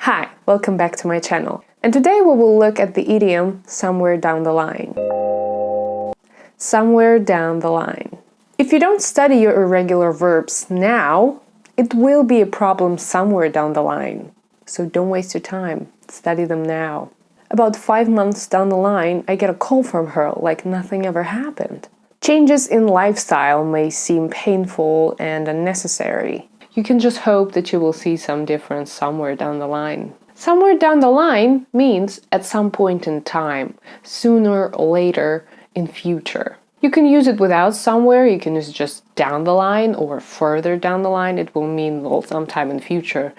Hi, welcome back to my channel. And today we will look at the idiom somewhere down the line. Somewhere down the line. If you don't study your irregular verbs now, it will be a problem somewhere down the line. So don't waste your time, study them now. About 5 months down the line, I get a call from her like nothing ever happened. Changes in lifestyle may seem painful and unnecessary. You can just hope that you will see some difference somewhere down the line. Somewhere down the line means at some point in time, sooner or later in future. You can use it without somewhere, you can use it just down the line or further down the line. It will mean, well, sometime in future.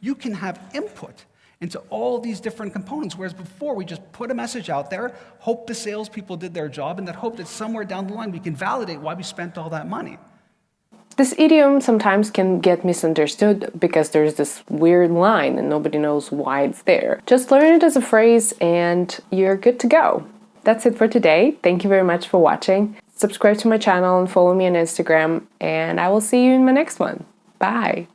You can have input into all these different components, whereas before we just put a message out there, hope the salespeople did their job, and that hope that somewhere down the line we can validate why we spent all that money. This idiom sometimes can get misunderstood because there's this weird line and nobody knows why it's there. Just learn it as a phrase and you're good to go. That's it for today. Thank you very much for watching. Subscribe to my channel and follow me on Instagram, and I will see you in my next one. Bye!